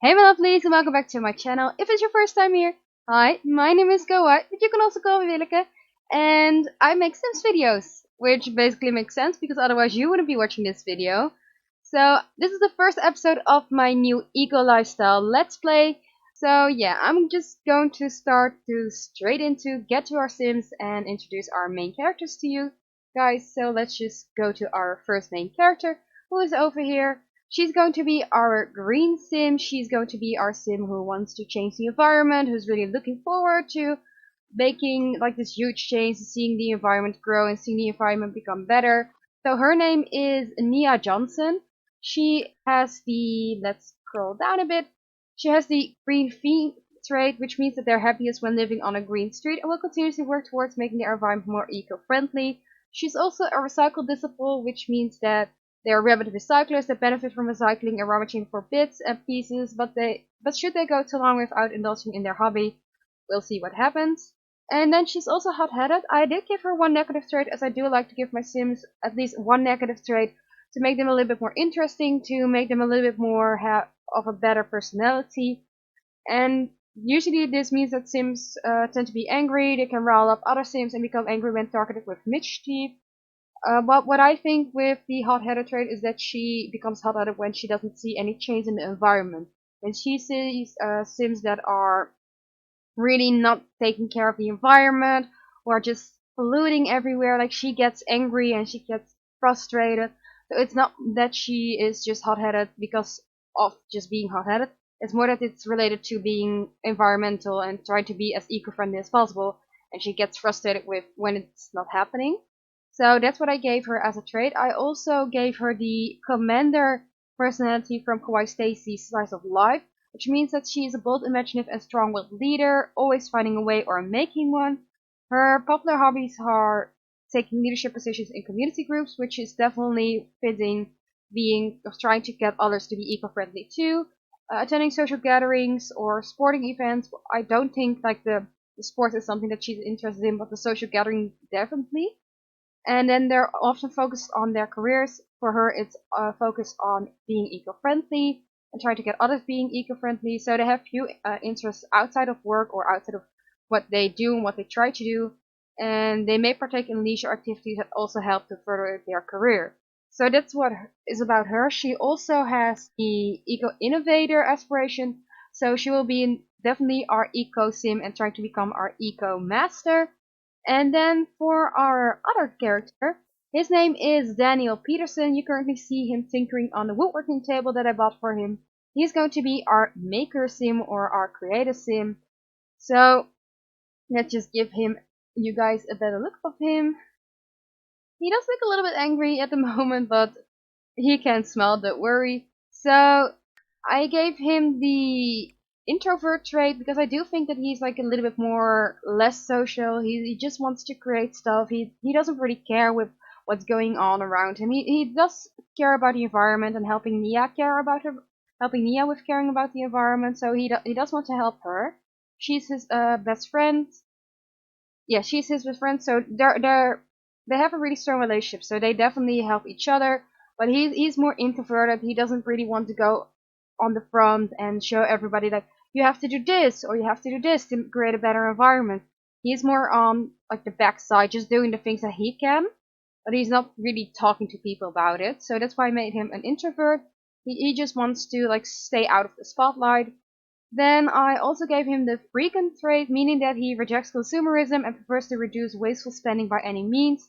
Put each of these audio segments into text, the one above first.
Hey my lovelies and welcome back to my channel. If it's your first time here, hi, my name is Goa, but you can also call me Willeke, and I make Sims videos, which basically makes sense because otherwise you wouldn't be watching this video. So this is the first episode of my new eco lifestyle let's play. So yeah, I'm just going to start to straight into get to our Sims and introduce our main characters to you guys. So let's just go to our first main character, who is over here. She's going to be our green sim. She's going to be our sim who wants to change the environment, who's really looking forward to making like this huge change, seeing the environment grow and seeing the environment become better. So her name is Nia Johnson. She has the, let's scroll down a bit, she has the green theme trait, which means that they're happiest when living on a green street and will continuously work towards making their environment more eco-friendly. She's also a recycle disciple, which means that they are rabid recyclers that benefit from recycling and rummaging for bits and pieces, but should they go too long without indulging in their hobby, we'll see what happens. And then she's also hot-headed. I did give her one negative trait, as I do like to give my Sims at least one negative trait to make them a little bit more interesting, to make them a little bit more of a better personality. And usually this means that Sims tend to be angry, they can rile up other Sims and become angry when targeted with mischief. But what I think with the hot-headed trait is that she becomes hot-headed when she doesn't see any change in the environment. When she sees Sims that are really not taking care of the environment or just polluting everywhere, like she gets angry and she gets frustrated. So it's not that she is just hot-headed because of just being hot-headed. It's more that it's related to being environmental and trying to be as eco-friendly as possible, and she gets frustrated with when it's not happening. So that's what I gave her as a trait. I also gave her the commander personality from Kawaii Stacy's Slice of Life, which means that she is a bold, imaginative, and strong-willed leader, always finding a way or making one. Her popular hobbies are taking leadership positions in community groups, which is definitely fitting, being trying to get others to be eco-friendly too. Attending social gatherings or sporting events. I don't think like the sports is something that she's interested in, but the social gathering definitely. And then they're often focused on their careers. For her, it's focused on being eco-friendly and trying to get others being eco-friendly. So they have few interests outside of work or outside of what they do and what they try to do. And they may partake in leisure activities that also help to further their career. So that's what is about her. She also has the eco-innovator aspiration. So she will be definitely our eco-sim and trying to become our eco-master. And then for our other character, his name is Daniel Peterson. You currently see him tinkering on the woodworking table that I bought for him. He's going to be our maker sim or our creator sim. So let's just give you guys a better look of him. He does look a little bit angry at the moment, but he can smile, don't worry. So I gave him the introvert trait because I do think that he's like a little bit more less social. He just wants to create stuff. He doesn't really care with what's going on around him. He does care about the environment and helping Nia helping Nia with caring about the environment. So he does want to help her. She's his best friend. Yeah, she's his best friend. So they have a really strong relationship. So they definitely help each other. But he's more introverted. He doesn't really want to go on the front and show everybody like you have to do this or you have to do this to create a better environment. He's more on like the backside, just doing the things that he can, but he's not really talking to people about it. So that's why I made him an introvert. He just wants to like stay out of the spotlight. Then I also gave him the frequent trait, meaning that he rejects consumerism and prefers to reduce wasteful spending by any means.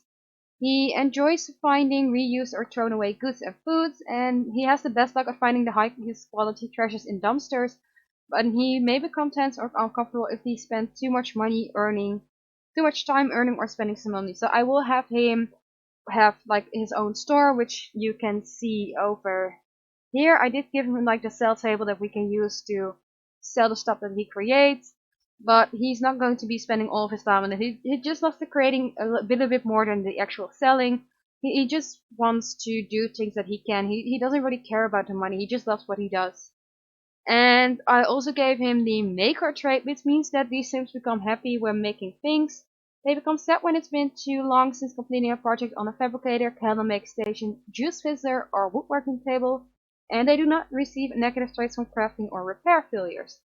He enjoys finding reused or thrown away goods and foods, and he has the best luck at finding the highest quality treasures in dumpsters, but he may become tense or uncomfortable if he spends too much time earning or spending some money. So I will have him have like his own store, which you can see over here. I did give him like the sell table that we can use to sell the stuff that he creates, but he's not going to be spending all of his time on it. He just loves the creating a little bit more than the actual selling. He just wants to do things that he can. He doesn't really care about the money. He just loves what he does. And I also gave him the maker trait, which means that these Sims become happy when making things. They become sad when it's been too long since completing a project on a fabricator, candle make station, juice fizzer, or woodworking table. and they do not receive negative traits from crafting or repair failures.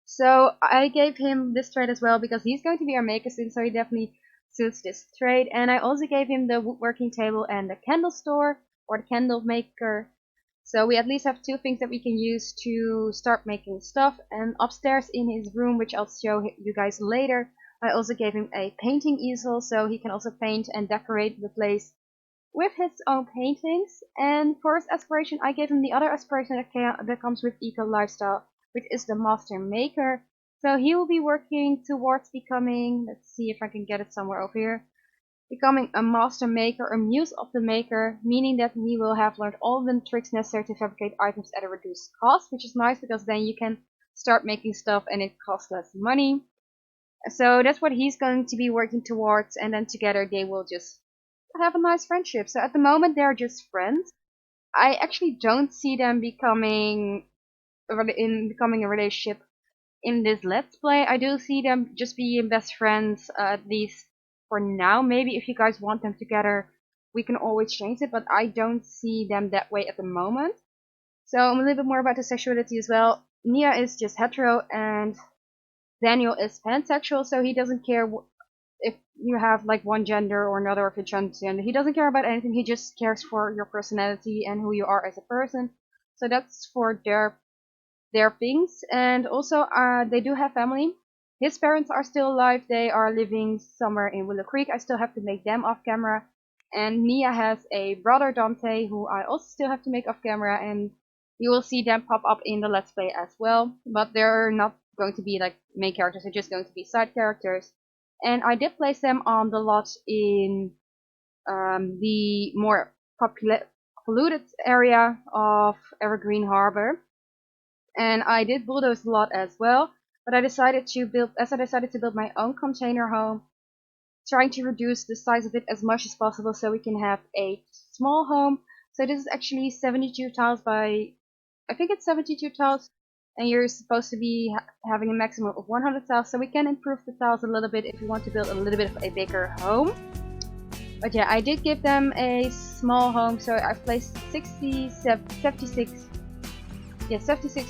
So I gave him this trait as well because he's going to be our maker soon, so he definitely suits this trait. And I also gave him the woodworking table and the candle store, or the candle maker. So we at least have two things that we can use to start making stuff. And upstairs in his room, which I'll show you guys later, I also gave him a painting easel, so he can also paint and decorate the place with his own paintings. And for his aspiration, I gave him the other aspiration that comes with eco lifestyle, which is the master maker. So he will be working towards becoming, let's see if I can get it somewhere over here, becoming a master maker, a muse of the maker, meaning that he will have learned all the tricks necessary to fabricate items at a reduced cost, which is nice because then you can start making stuff and it costs less money. So that's what he's going to be working towards, and then together they will just have a nice friendship. So at the moment they're just friends. I actually don't see them becoming a relationship in this let's play. I do see them just being best friends, at least for now. Maybe if you guys want them together, we can always change it, but I don't see them that way at the moment. So a little bit more about the sexuality as well. Nia is just hetero and Daniel is pansexual, so he doesn't care if you have like one gender or another, if you're transgender. He doesn't care about anything. He just cares for your personality and who you are as a person. So that's for their things. And also they do have family. His parents are still alive. They are living somewhere in Willow Creek. I still have to make them off camera. And Mia has a brother, Dante, who I also still have to make off camera, and you will see them pop up in the let's play as well, but they're not going to be like main characters. They're just going to be side characters. And I did place them on the lot in the more polluted area of Evergreen Harbor, and I did bulldoze the lot as well. But I decided to build my own container home, trying to reduce the size of it as much as possible so we can have a small home. So this is actually 72 tiles by, I think it's 72 tiles, and you're supposed to be having a maximum of 100 tiles, so we can improve the tiles a little bit if you want to build a little bit of a bigger home. But yeah, I did give them a small home, so I've placed 76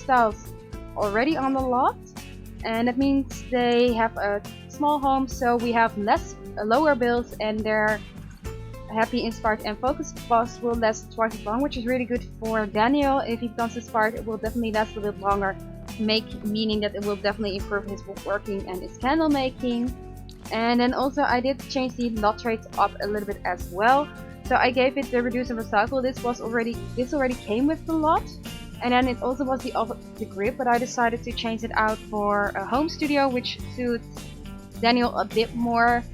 tiles already on the lot, and that means they have a small home, so we have lower bills, and their happy, inspired, and focused boss will last twice as long, which is really good for Daniel. If he becomes inspired, it will definitely last a little bit longer, meaning that it will definitely improve his woodworking and his candle making. And then also I did change the lot traits up a little bit as well. So I gave it the reduce and recycle. This already came with the lot, and then it also was the grip, but I decided to change it out for a home studio, which suits Daniel a bit more.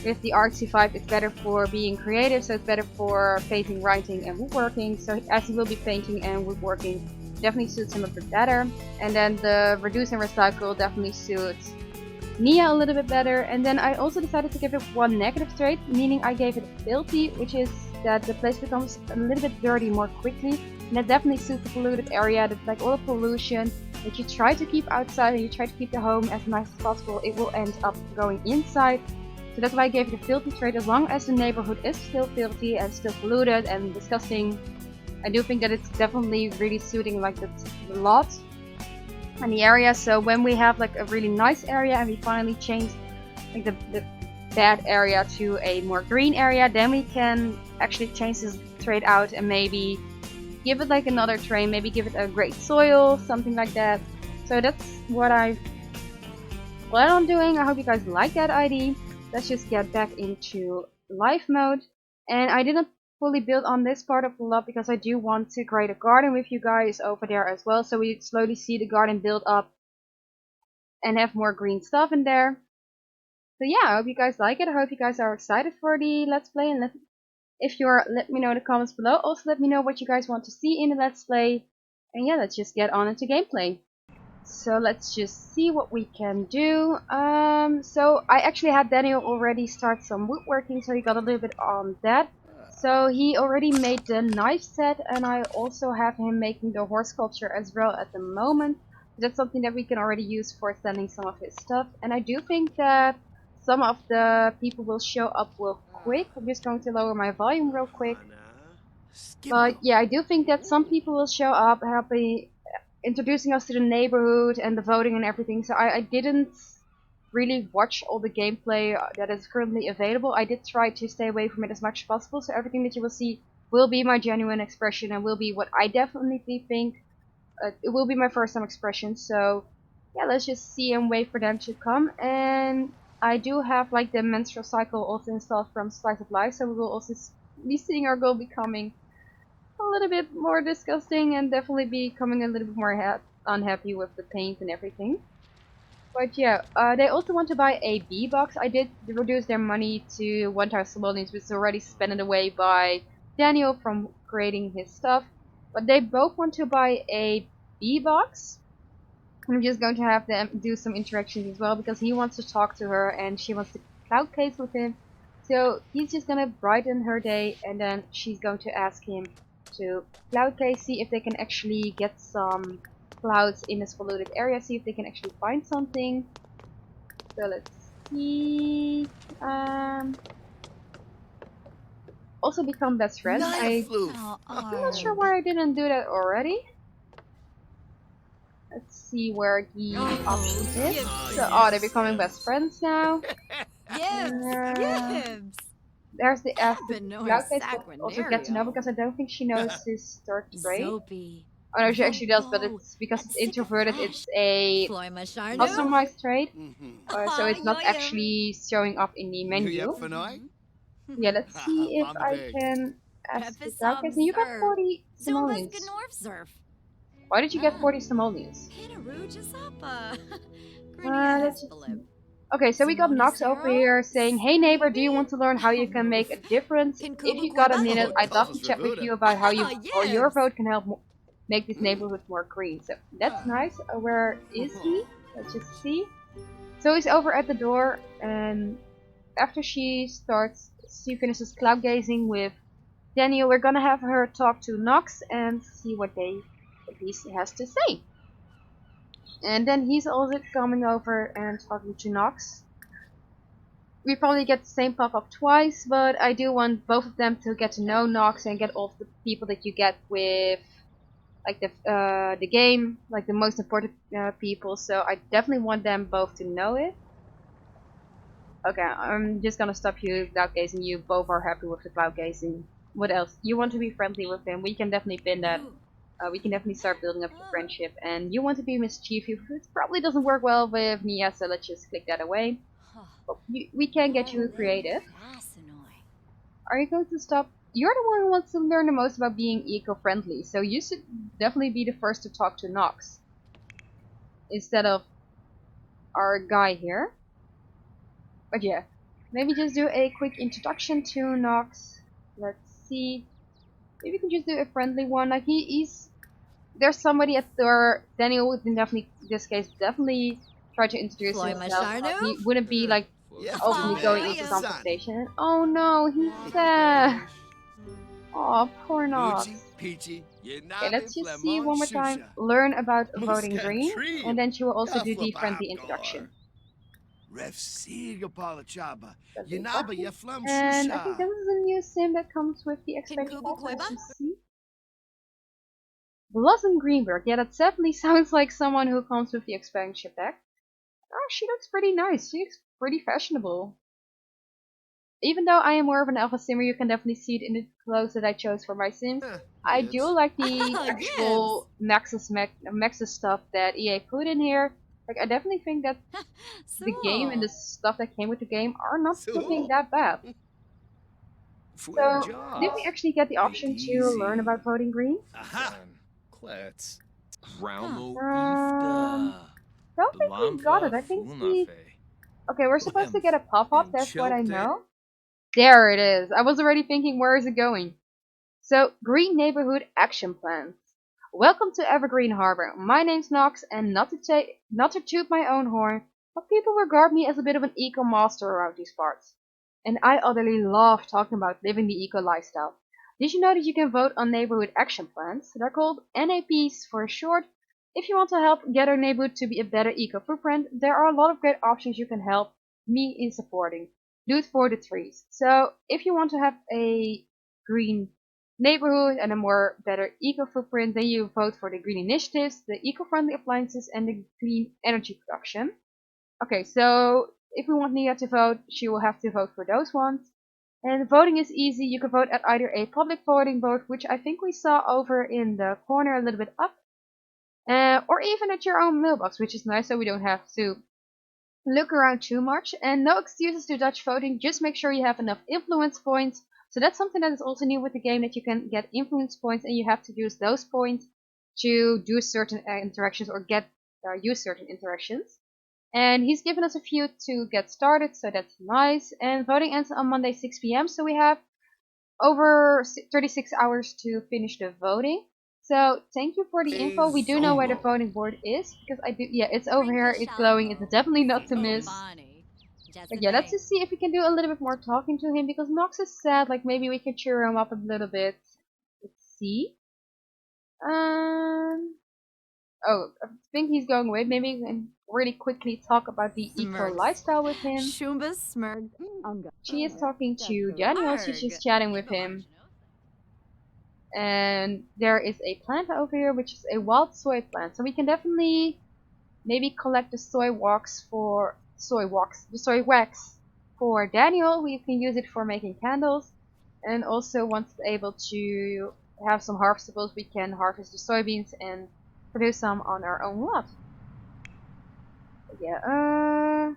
With the artsy vibe, it's better for being creative, so it's better for painting, writing, and woodworking. So as he will be painting and woodworking, definitely suits him a bit better. And then the reduce and recycle definitely suits Nia a little bit better. And then I also decided to give it one negative trait, meaning I gave it filthy, which is that the place becomes a little bit dirty more quickly. And that definitely suits the polluted area, that like all the pollution that you try to keep outside and you try to keep the home as nice as possible, it will end up going inside. So that's why I gave it a filthy trait. As long as the neighborhood is still filthy and still polluted and disgusting, I do think that it's definitely really suiting like the lot and the area. So when we have like a really nice area and we finally change like the bad area to a more green area, then we can actually change this trait out and maybe give it like another trait, maybe give it a great soil, something like that. So that's what I plan on doing. I hope you guys like that idea. Let's just get back into live mode. And I didn't fully build on this part of the lot because I do want to create a garden with you guys over there as well, so we slowly see the garden build up and have more green stuff in there. So yeah, I hope you guys like it. I hope you guys are excited for the let's play, and if you are, let me know in the comments below. Also let me know what you guys want to see in the let's play. And yeah, let's just get on into gameplay. So let's just see what we can do. So I actually had Daniel already start some woodworking, so he got a little bit on that. So he already made the knife set, and I also have him making the horse sculpture as well at the moment. That's something that we can already use for selling some of his stuff. And I do think that some of the people will show up real quick. I'm just going to lower my volume real quick. But yeah, I do think that some people will show up happy, introducing us to the neighborhood and the voting and everything. So I didn't really watch all the gameplay that is currently available. I did try to stay away from it as much as possible. So everything that you will see will be my genuine expression and will be what I definitely think. It will be my first time expression. So yeah, let's just see and wait for them to come. And I do have like the menstrual cycle also installed from Slice of Life. So we will also be seeing our girl becoming a little bit more disgusting and definitely becoming a little bit more unhappy with the paint and everything. But yeah, they also want to buy a B box. I did reduce their money to 1,000 simoleons, which is already spent away by Daniel from creating his stuff. But they both want to buy a B box. I'm just going to have them do some interactions as well because he wants to talk to her and she wants to cloud case with him. So he's just gonna brighten her day and then she's going to ask him to cloud case, see if they can actually get some clouds in this polluted area, see if they can actually find something. So let's see. Also become best friends. I'm not sure why I didn't do that already. Let's see where the option is. So, oh, they're becoming best friends now. There's the cloud case, but also get to know because I don't think she knows his third trait. Oh no, she actually does, but it's because it's introverted. It's a customized trait, so it's not actually showing up in the menu. Yeah, let's see if I can ask the cloud case. And you got 40 simoleons. Why did you get 40 simoleons? Let's just see. Okay, so we got Nox over here saying, "Hey neighbor, do you want to learn how you can make a difference? If you got a minute, I'd love to chat with you about how you or your vote can help make this neighborhood more green." So that's nice. Where is he? Let's just see. So he's over at the door, and after she finishes cloud gazing with Daniel, we're gonna have her talk to Nox and see what he has to say. And then he's also coming over and talking to Nox. We probably get the same pop-up twice, but I do want both of them to get to know Nox and get all of the people that you get with like the game, like the most important people. So I definitely want them both to know it. Okay, I'm just gonna stop you cloud gazing. You both are happy with the cloud gazing. What else? You want to be friendly with him. We can definitely pin that. We can definitely start building up the friendship. And you want to be mischievous. It probably doesn't work well with Nia, so let's just click that away. But we can get you creative. Are you going to stop? You're the one who wants to learn the most about being eco-friendly, so you should definitely be the first to talk to Nox. Instead of our guy here. But yeah, maybe just do a quick introduction to Nox. Let's see. Maybe we can just do a friendly one. Like he's there's somebody at the door. Daniel would definitely, in this case, definitely try to introduce himself. He wouldn't be like openly going into conversation. Oh no, he's sad. Oh, poor Nox. Okay, let's just see one more time. Learn about voting green, and then she will also do the friendly introduction. And I think this is a new sim that comes with the expansion pack. Let's just see. Blossom Greenberg. Yeah, that definitely sounds like someone who comes with the expansion pack. Oh, she looks pretty nice. She looks pretty fashionable. Even though I am more of an alpha simmer, you can definitely see it in the clothes that I chose for my sims. I do like the actual Maxis stuff that EA put in here. Like, I definitely think that the game and the stuff that came with the game are not looking that bad. So, did we actually get the option to learn about voting green? Don't think we got it. I think we... Okay, we're supposed to get a pop-up, that's what I know. There it is. I was already thinking, where is it going? So, Green Neighborhood Action Plans. Welcome to Evergreen Harbor. My name's Nox, and not to toot my own horn, but people regard me as a bit of an eco-master around these parts. And I utterly love talking about living the eco lifestyle. Did you know that you can vote on neighborhood action plans? They're called NAPs for short. If you want to help get our neighborhood to be a better eco footprint, there are a lot of great options you can help me in supporting. Do it for the trees. So if you want to have a green neighborhood and a more better eco footprint, then you vote for the green initiatives, the eco-friendly appliances, and the clean energy production. Okay, so if we want Nia to vote, she will have to vote for those ones. And voting is easy. You can vote at either a public voting booth, which I think we saw over in the corner a little bit up, or even at your own mailbox, which is nice, so we don't have to look around too much. And no excuses to Dutch voting, just make sure you have enough influence points. So that's something that is also new with the game, that you can get influence points, and you have to use those points to do certain interactions or use certain interactions. And he's given us a few to get started, so that's nice. And voting ends on Monday 6 p.m. So we have over 36 hours to finish the voting. So thank you for the info. We do know where the voting board is, because yeah, it's over here, it's glowing, it's definitely not to miss. But yeah, let's just see if we can do a little bit more talking to him, because Nox is sad, like maybe we can cheer him up a little bit. Let's see. Oh, I think he's going away. Maybe we can really quickly talk about the eco lifestyle with him. She is talking to Daniel, she's just chatting with him. And there is a plant over here, which is a wild soy plant. So we can definitely maybe collect the soy wax for the soy wax for Daniel. We can use it for making candles. And also, once able to have some harvestables, we can harvest the soybeans and produce some on our own lot. Yeah,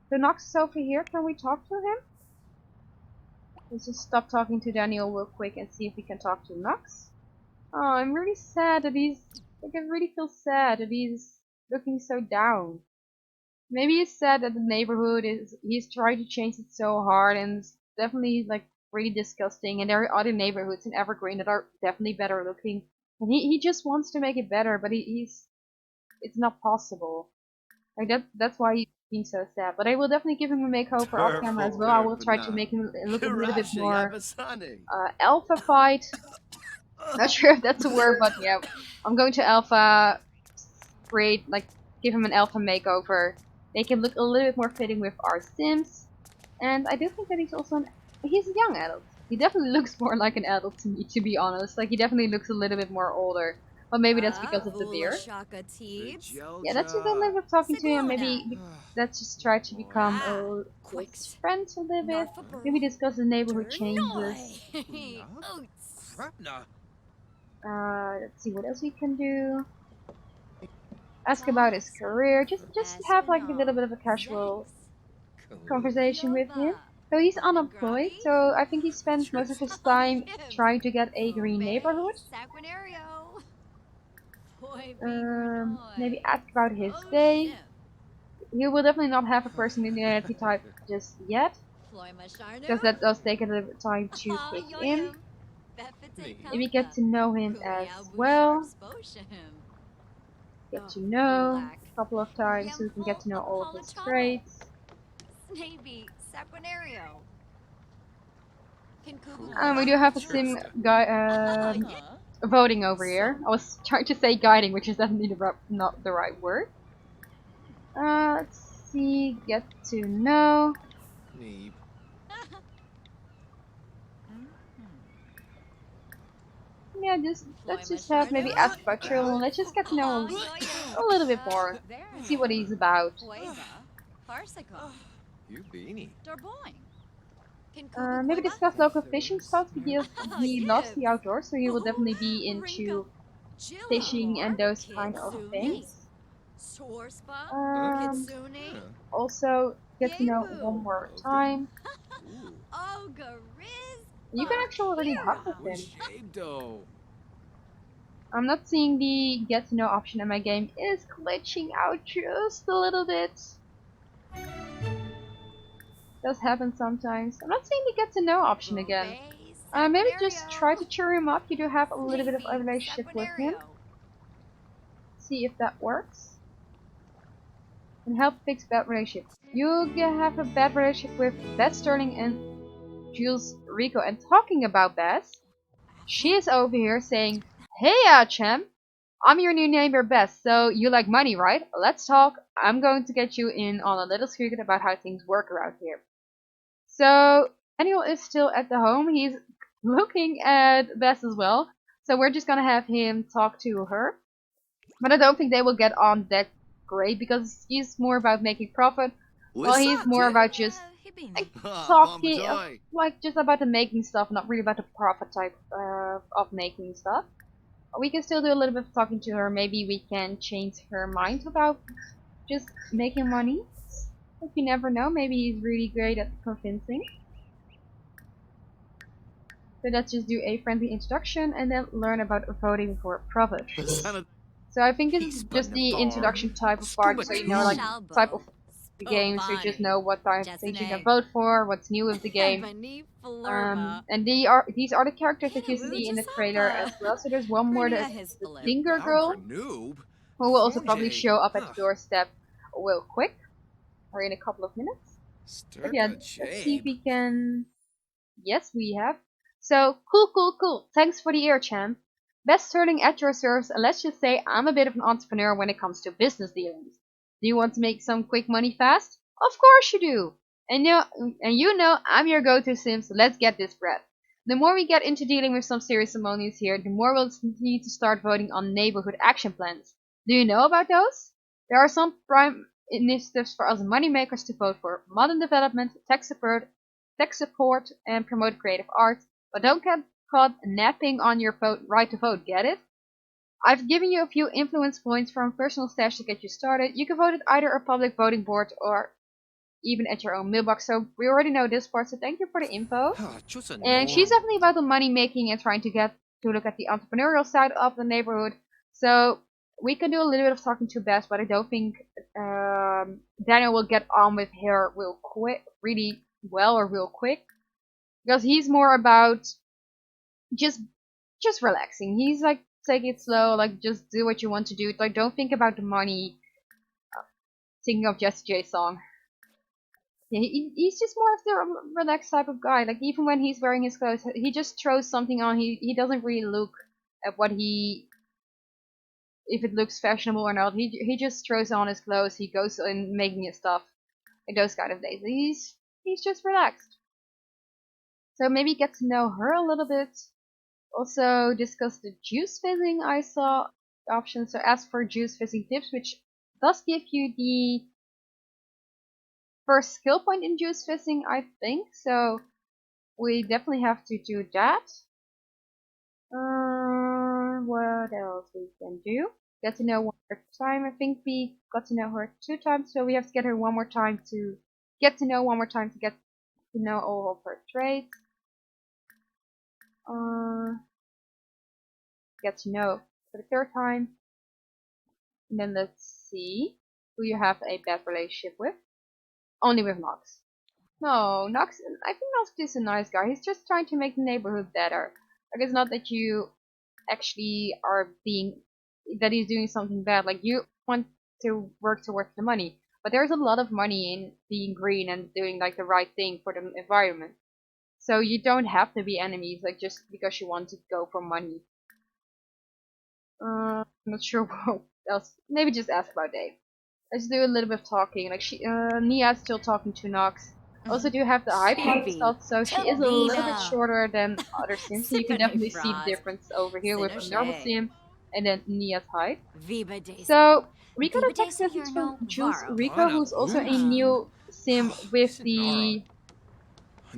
so Nox is over here. Can we talk to him? Let's just stop talking to Daniel real quick and see if we can talk to Nox. Oh, I'm really sad that I really feel sad that he's looking so down. Maybe he's sad that the neighborhood he's trying to change it so hard, and it's definitely like really disgusting, and there are other neighborhoods in Evergreen that are definitely better looking. And he just wants to make it better, but it's not possible. Like that's why he's being so sad. But I will definitely give him a makeover off camera as well. I will try to make him look a little bit more alpha-fied. Not sure if that's a word, but yeah, I'm going to alpha give him an alpha makeover. Make him look a little bit more fitting with our Sims. And I do think that he's a young adult. He definitely looks more like an adult to me, to be honest. Like, he definitely looks a little bit more older. But maybe that's because of the beard. Yeah, let's just a little bit talking to him. Maybe let's just try to become friends a little bit. Maybe discuss the neighborhood changes. Let's see what else we can do. Ask about his career. Just have like a little bit of a casual conversation with him. So he's unemployed, so I think he spends most of his time trying to get a green neighborhood. Maybe ask about his day. He will definitely not have a personality type just yet, because that does take a little bit of time to kick in. Maybe get to know him as well. Get to know a couple of times so we can get to know all of his traits. We do have a sim guy voting over here. I was trying to say guiding, which is definitely not the right word. Let's see, get to know. Yeah, let's just have maybe ask about children. Let's just get to know him a little bit more. See what he's about. Maybe discuss local fishing spots, because he loves the outdoors, so he will definitely be into fishing and those kind of things. Also, get to know one more time. You can actually already hug with him. I'm not seeing the get to know option, and my game is glitching out just a little bit. Does happen sometimes. I'm not seeing the get to know option again. Maybe just try to cheer him up. You do have a little bit of a relationship with him. See if that works. And help fix bad relationship. You have a bad relationship with Beth Sterling and Jules Rico. And talking about Beth, she is over here saying, "Hey, champ, I'm your new neighbor Beth, so you like money, right? Let's talk. I'm going to get you in on a little secret about how things work around here." So Daniel is still at the home. He's looking at Bess as well. So we're just gonna have him talk to her. But I don't think they will get on that great because he's more about making profit. Well, he's more about just like talking, like just about the making stuff, not really about the profit type of making stuff. We can still do a little bit of talking to her. Maybe we can change her mind about just making money. If you never know, maybe he's really great at convincing. So let's just do a friendly introduction and then learn about voting for profit. So I think it's just the introduction type of part, so you know, like type of the game, so you just know what type of things you can vote for, what's new with the game. And these are the characters that you see in the trailer as well. So there's one more that's the Singer Girl, who will also probably show up at the doorstep real quick, or in a couple of minutes. But yeah, let's see if we can. Yes, we have. So, cool. Thanks for the ear, champ. Best turning at your service, and let's just say I'm a bit of an entrepreneur when it comes to business dealings. Do you want to make some quick money fast? Of course you do. And you know I'm your go-to sim, so let's get this bread. The more we get into dealing with some serious ceremonies here, the more we'll need to start voting on neighborhood action plans. Do you know about those? There are some prime initiatives for us moneymakers to vote for: modern development, tech support, and promote creative art. But don't get caught napping on your right to vote, get it? I've given you a few influence points from personal stash to get you started. You can vote at either a public voting board or even at your own mailbox. So we already know this part, so thank you for the info. And she's definitely about the money making and trying to get to look at the entrepreneurial side of the neighborhood. So we can do a little bit of talking to Bess, but I don't think Daniel will get on with her really well or real quick, because he's more about just relaxing. He's like, take it slow, like just do what you want to do. Like, don't think about the money. Thinking of Jessie J's song. Yeah, he's just more of the relaxed type of guy. Like, even when he's wearing his clothes, he just throws something on. He doesn't really look at if it looks fashionable or not. He just throws on his clothes. He goes in making his stuff. Like those kind of days. He's just relaxed. So maybe get to know her a little bit. Also discuss the juice fizzing I saw option. So ask for juice fizzing tips, which does give you the first skill point in juice fizzing, I think. So we definitely have to do that. What else we can do? Get to know one more time. I think we got to know her 2 times, so we have to get her one more time to get to know all of her traits. Get to know for the 3rd time. And then let's see who you have a bad relationship with. Only with Nox. No, Nox, I think Nox is a nice guy. He's just trying to make the neighborhood better. Like, it's not that you actually that he's doing something bad. Like, you want to work towards the money. But there's a lot of money in being green and doing like the right thing for the environment. So you don't have to be enemies, like, just because you want to go for money. I'm not sure what else. Maybe just ask about Dave. Let's do a little bit of talking. Like, Nia's still talking to Nox. Also do have the height mod installed, so she is a little bit shorter than other sims. So you can definitely see the difference over here with a normal sim and then Nia's height. So we got a text message from Jules Rico, who's also a new sim with the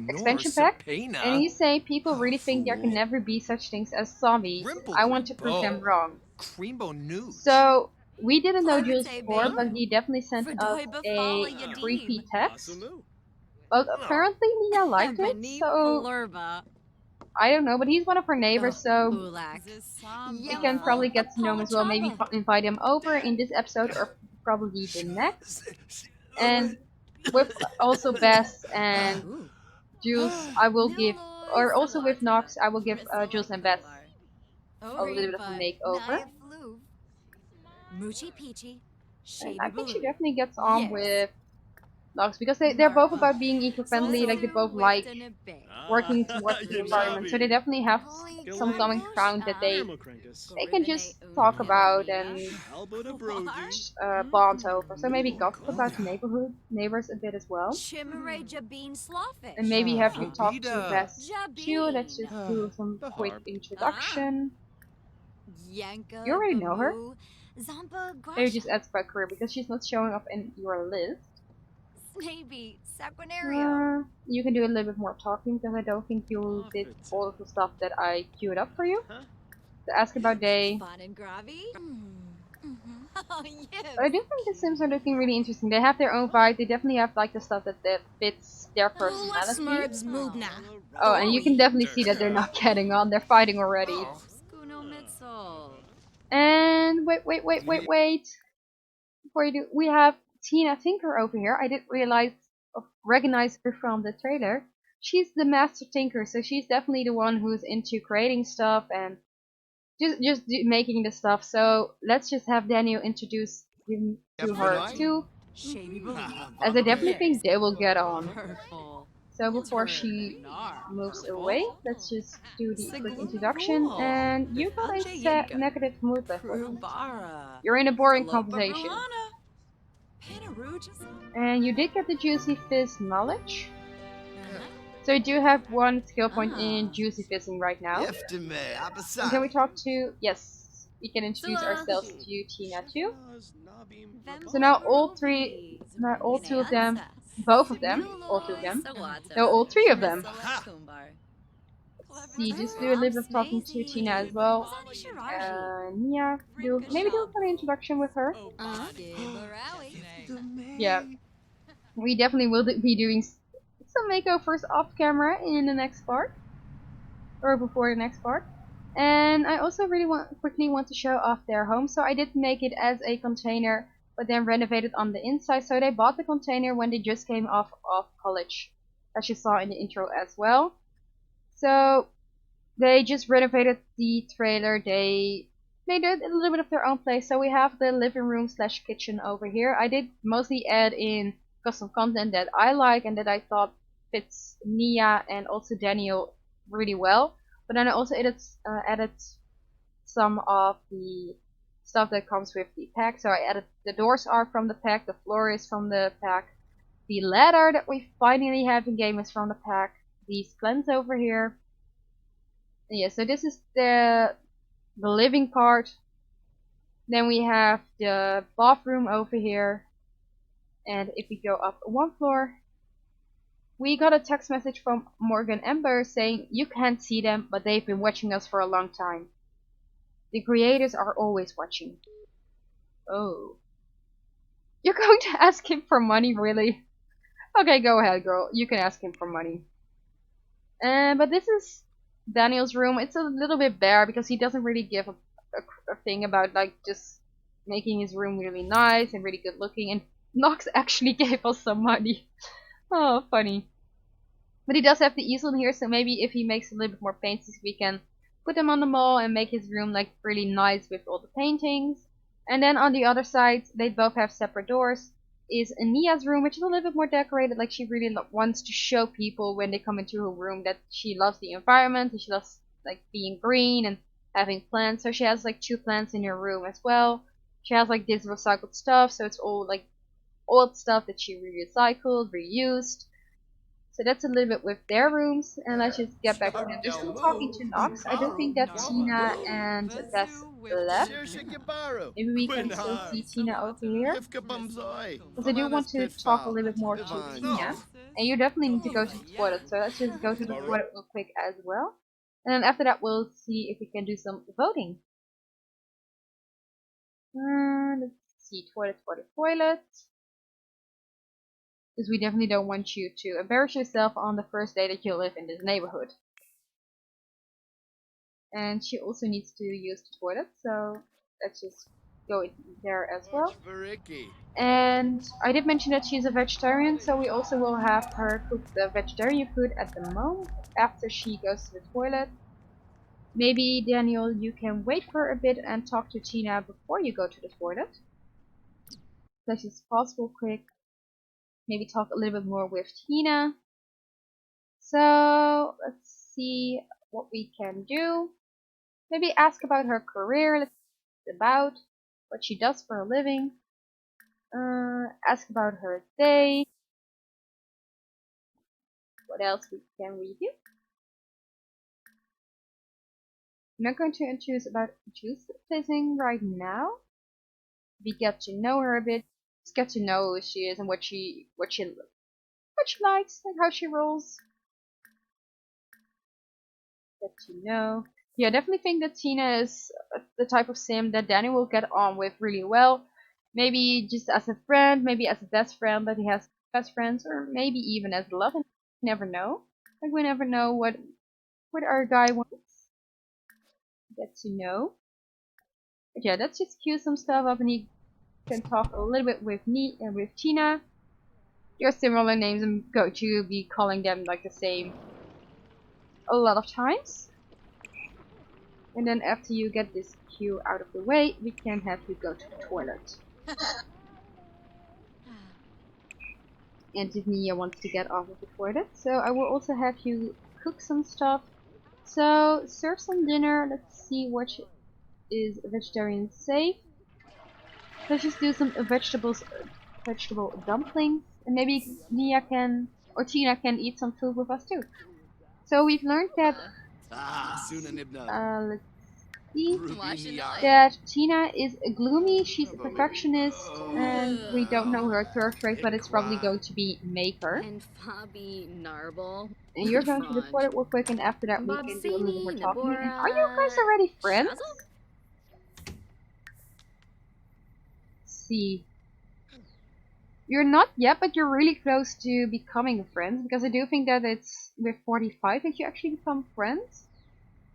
expansion pack, and he's saying people really think there can never be such things as zombies. I want to prove them wrong. So we didn't know Jules before, but he definitely sent us a creepy text. But apparently Mia liked it, so I don't know. But he's one of her neighbors, so we can probably get to know him as well. Maybe invite him over in this episode, or probably the next. And with also Bess and Jules, I will give, or also with Nox, I will give Jules and Beth a little bit of a makeover. And I think she definitely gets on with Nox, because they're both about being eco-friendly. Like they both like working towards the environment, so they definitely have some common ground that they can just talk about and bond over. So maybe gossip about neighbors a bit as well. And maybe have you talk to Best Chew. Let's just do some quick introduction. You already know her. Maybe just ask about career because she's not showing up in your list. You can do a little bit more talking because I don't think you did all of the stuff that I queued up for you. So ask about day. But I do think the Sims are looking really interesting. They have their own vibe. They definitely have like the stuff that fits their personality. Oh, and you can definitely see that they're not getting on. They're fighting already. And wait. Before you do, we have Tina Tinker over here. I didn't recognize her from the trailer. She's the master tinker, so she's definitely the one who's into creating stuff and making the stuff. So let's just have Daniel introduce him to her too, as I definitely think they will get on. So before she moves away, let's just do the quick introduction. And you got a set negative mood level. You're in a boring conversation. And you did get the Juicy Fizz knowledge. So you do have one skill point in Juicy Fizzing right now. And can we talk to... Yes, we can introduce ourselves to you, Tina, too. So now all two of them, both of them, all two of them, no, all three of them. Let's see, just do a little bit of talking to Tina as well. Yeah, maybe do a funny introduction with her. Yeah, we definitely will be doing some makeovers off camera in the next part, or before the next part. And I also really quickly want to show off their home. So I did make it as a container, but then renovated on the inside. So they bought the container when they just came off of college, as you saw in the intro as well. So they just renovated the trailer. They did a little bit of their own place. So we have the living room slash kitchen over here. I did mostly add in custom content that I like and that I thought fits Nia and also Daniel really well. But then I also added some of the stuff that comes with the pack. So I added the doors are from the pack, the floor is from the pack, the ladder that we finally have in game is from the pack, these plants over here. And yeah, so this is the living part. Then we have the bathroom over here. And if we go up one floor, we got a text message from Morgan Ember saying you can't see them, but they've been watching us for a long time. The creators are always watching. Oh. You're going to ask him for money, really? Okay, go ahead, girl. You can ask him for money. But this is Daniel's room. It's a little bit bare because he doesn't really give a thing about like just making his room really nice and really good looking. And Nox actually gave us some money. Oh, funny. But he does have the easel in here, so maybe if he makes a little bit more paintings, we can put them on the wall and make his room like really nice with all the paintings. And then on the other side, they both have separate doors, is Nia's room, which is a little bit more decorated. Like she really wants to show people when they come into her room that she loves the environment and she loves like being green and having plants. So she has like 2 plants in her room as well. She has like this recycled stuff, so it's all like old stuff that she recycled, reused. So that's a little bit with their rooms, and let's just get back to them. They're still talking to Nox. I don't think that Tina and Tess left. Maybe we can still see Tina over here. Because I do want to talk a little bit more to Tina. And you definitely need to go to the toilet, so let's just go to the toilet real quick as well. And then after that we'll see if we can do some voting. Let's see, toilet. Because we definitely don't want you to embarrass yourself on the first day that you live in this neighborhood. And she also needs to use the toilet, so let's just go in there as well. And I did mention that she's a vegetarian, so we also will have her cook the vegetarian food at the moment after she goes to the toilet. Maybe Daniel, you can wait for a bit and talk to Tina before you go to the toilet. Let's just pause real quick. maybe talk a little bit more with Tina. So let's see what we can do. Maybe ask about her career, let's see about what she does for a living. Ask about her day. What else can we do? I'm not going to choose this thing right now. We get to know her a bit. Just get to know who she is and what she likes and how she rolls. Get to know. Yeah, I definitely think that Tina is the type of sim that Danny will get on with really well. Maybe just as a friend, maybe as a best friend that he has best friends, or maybe even as love. And we never know. Like we never know what our guy wants. Get to know. But yeah, let's just cue some stuff up and he can talk a little bit with me and with Tina. They're similar names. I'm going to be calling them like the same a lot of times. And then after you get this queue out of the way, we can have you go to the toilet. And if Nia wants to get off of the toilet, so I will also have you cook some stuff. So serve some dinner. Let's see what is vegetarian safe. Let's just do some vegetable dumplings, and maybe Nia can or Tina can eat some food with us too. So we've learned that let's see that Tina is gloomy, she's a perfectionist, and we don't know her third trait, but it's probably going to be maker. And Fabi Narble. And you're going to the toilet real quick, and after that we can do a little bit more talking. And are you guys already friends? Let's see. You're not yet, but you're really close to becoming friends, because I do think that it's with 45 that you actually become friends.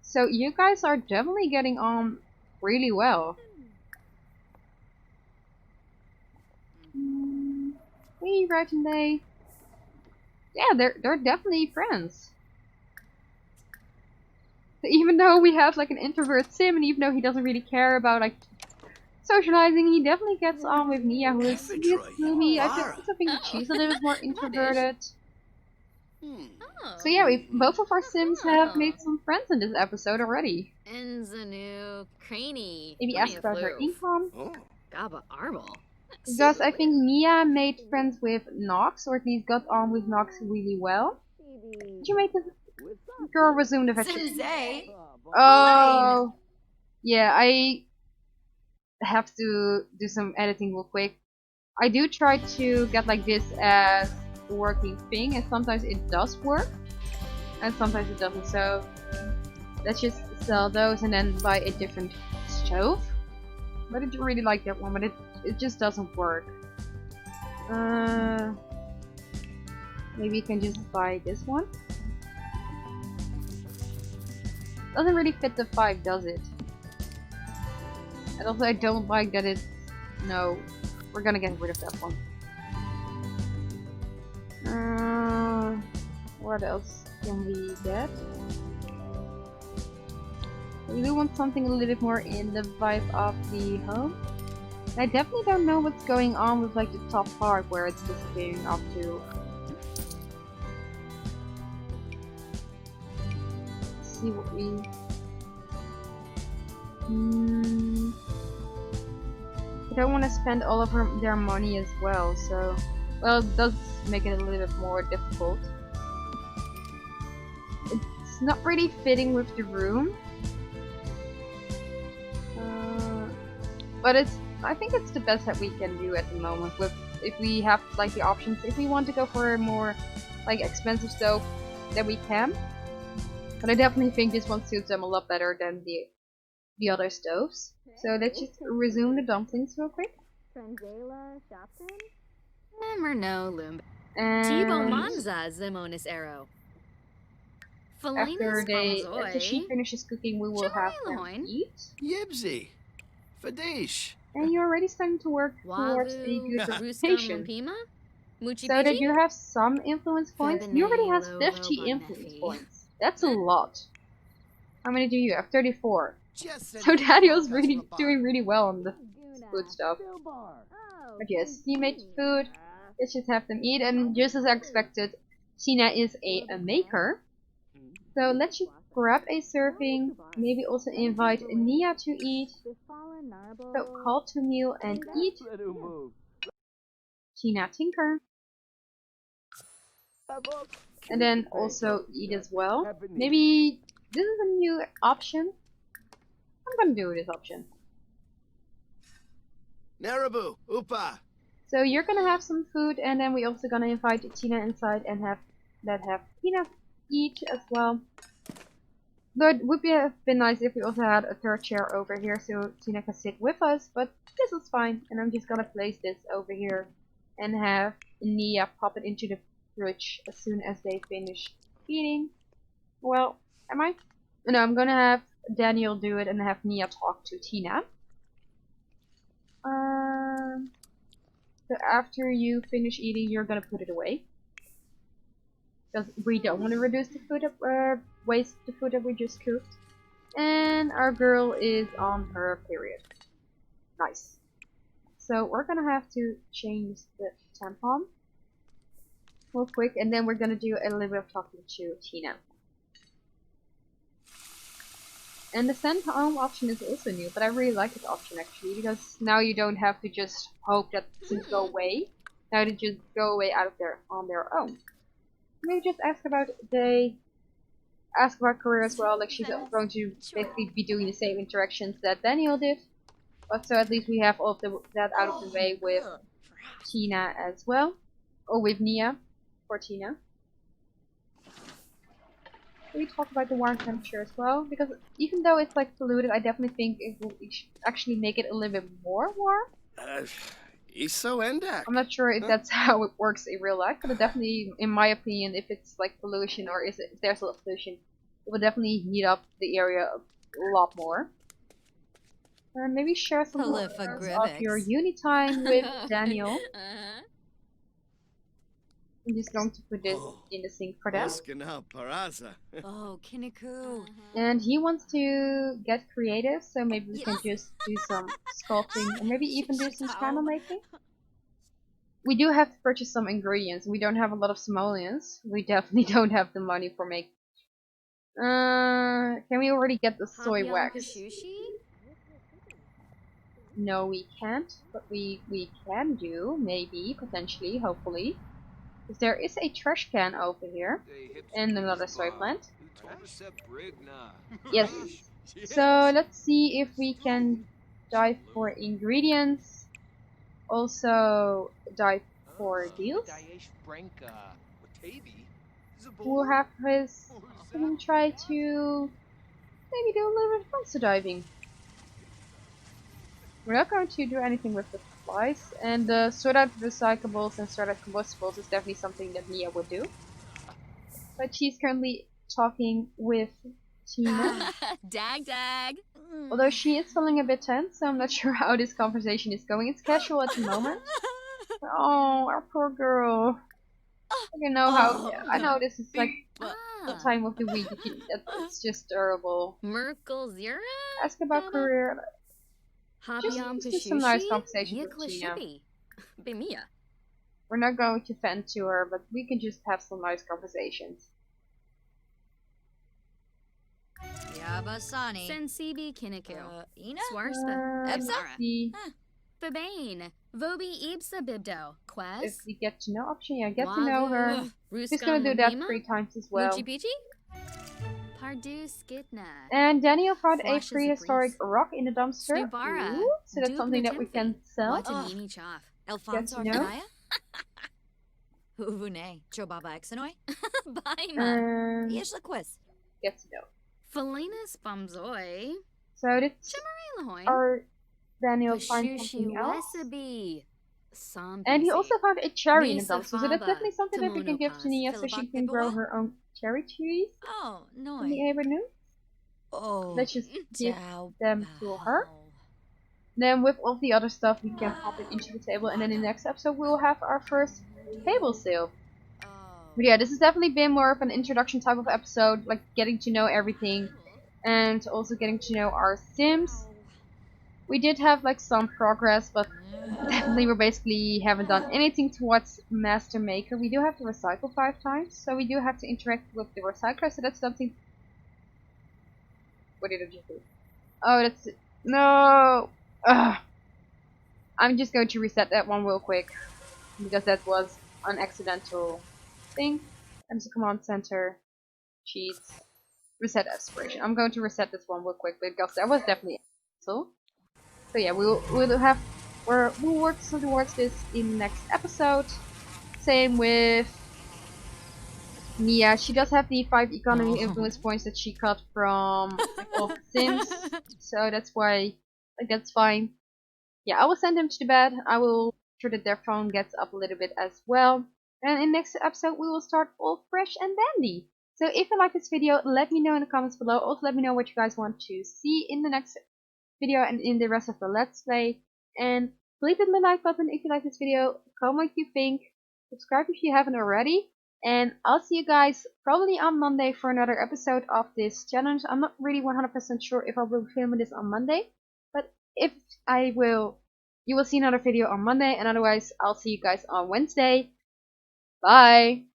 So you guys are definitely getting on really well. Hey, Reg and Day. Yeah, they're definitely friends. So even though we have like an introvert sim, and even though he doesn't really care about like socializing, he definitely gets on with Nia, who is gloomy. I also think that she's a little bit more introverted. So yeah, both of our sims have made some friends in this episode already. Enzanu Craney. Maybe ask about her income. Gaba Arbel. Because I think Nia made friends with Nox, or at least got on with Nox really well. Did you make the girl resume the vegetable? Oh, yeah, I have to do some editing real quick. I do try to get like this as a working thing, and sometimes it does work, and sometimes it doesn't. So let's just sell those and then buy a different stove. But I do really like that one, but it just doesn't work. Maybe you can just buy this one. Doesn't really fit the 5, does it? And also I don't like that it's... No, we're gonna get rid of that one. What else can we get? We do want something a little bit more in the vibe of the home. I definitely don't know what's going on with like the top part where it's disappearing up to. Let's see what we... I don't want to spend all of their money as well, so... Well, it does make it a little bit more difficult. It's not really fitting with the room. But I think it's the best that we can do at the moment. If we have like the options, if we want to go for a more like expensive stove, then we can. But I definitely think this one suits them a lot better than the other stoves. So let's just resume the dumplings real quick. After she finishes cooking, we will have them eat. Yibsy. Fadish. And you're already starting to work towards a good reputation. So that you have some influence points. You already have 50 influence points. That's a lot. How many do you have? 34. So Daniel's doing really well on the food stuff. But yes, he made food. Let's just have them eat. And just as I expected, Tina is a maker. So let's just grab a serving. Maybe also invite Nia to eat. So call to meal and eat. Tina tinker. And then also eat as well. Maybe this is a new option. I'm gonna do this option. Narabu, Upa. So you're gonna have some food, and then we're also gonna invite Tina inside and have Tina eat as well. Though it would have been nice if we also had a third chair over here so Tina can sit with us, but this is fine. And I'm just gonna place this over here and have Nia pop it into the fridge as soon as they finish eating. Well, am I? No, I'm gonna have Daniel do it and have Nia talk to Tina. So after you finish eating, you're gonna put it away. Because we don't want to reduce the food, waste the food that we just cooked. And our girl is on her period. Nice. So we're gonna have to change the tampon real quick, and then we're gonna do a little bit of talking to Tina. And the send home option is also new, but I really like this option actually, because now you don't have to just hope that things go away. Now they just go away out of on their own. Maybe just ask about career as well. Like she's going to basically be doing the same interactions that Daniel did, but so at least we have all of that out of the way with Tina as well, or with Nia for Tina. We talk about the warm temperature as well, because even though it's like polluted, I definitely think it will actually make it a little bit more warm. Iso Endak. I'm not sure if that's how it works in real life, but it definitely, in my opinion, if it's like pollution or if there's a lot of pollution, it will definitely heat up the area a lot more. And maybe share some photos of your uni time with Daniel. I'm just going to put this in the sink for them. Oh, Kiniku. And he wants to get creative, so maybe we can just do some sculpting and maybe even do some candle making. We do have to purchase some ingredients. We don't have a lot of simoleons. We definitely don't have the money for making. Can we already get the soy wax? No, we can't, but we can do, maybe, potentially, hopefully. Because there is a trash can over here, and another soy plant. Yes. So let's see if we can dive for ingredients. Also dive for deals. We'll have his try to maybe do a little bit of monster diving. We're not going to do anything with the flies, and the sort out recyclables and sort out combustibles is definitely something that Nia would do. But she's currently talking with Tina. Dag. Although she is feeling a bit tense, so I'm not sure how this conversation is going. It's casual at the moment. Oh, our poor girl. You know how I know this is like the time of the week. It's just terrible. Merkel Zira? Ask about career. Just do some nice conversation with Tina. We're not going to vent to her, but we can just have some nice conversations. Yabasani. Sensibi Kiniku. Ina? Swarsta. Let's see Babane. Vobi Ibsa Bibdo. if Quest. we get to know option. Yeah, get to know her. She's gonna do that 3 times as well. Pardu Skitna. And Daniel found a Flashes of prehistoric rock in the dumpster. Snubara. Ooh, so that's something that we can sell. Watanini Chaff. Alfonso Yes, you know? Arcanaya? Uvune. Chobaba Exanoi? Baima. Yeshlaquis. Get to know. Felinus Bumzoi. So this Chimerilahoin. our Daniel find Bashushi something else. Recipe. And he also found a cherry in the Lisa dumpster, so that's Faba, definitely something that we can give to Tomonopas, Nia so she can grow her own cherry trees Oh, no. in the neighborhood. Oh. Let's just give Ciao. them to her. Then with all the other stuff we can pop it into the table, and then in the next episode we'll have our first table sale. But yeah, this has definitely been more of an introduction type of episode, like getting to know everything and also getting to know our Sims. we did have like some progress, but definitely we basically haven't done anything towards Master Maker. We do have to recycle 5 times, so we do have to interact with the recycler, so that's something. What did I just do? Oh, that's... No! Ugh. I'm just going to reset that one real quick, because that was an accidental thing. Enter command center, cheats, reset aspiration. I'm going to reset this one real quick, because that was definitely so. So yeah, we'll work towards this in the next episode. Same with Mia. She does have the 5 economy influence points that she cut from like, all the Sims, so that's why like that's fine. Yeah, I will send them to the bed. I will make sure that their phone gets up a little bit as well. And in next episode we will start all fresh and dandy. So if you like this video, let me know in the comments below. Also let me know what you guys want to see in the next video and in the rest of the Let's Play. And please hit the like button if you like this video. Comment what you think. Subscribe if you haven't already. And I'll see you guys probably on Monday for another episode of this challenge. I'm not really 100% sure if I will be filming this on Monday. But if I will, you will see another video on Monday. And otherwise, I'll see you guys on Wednesday. Bye!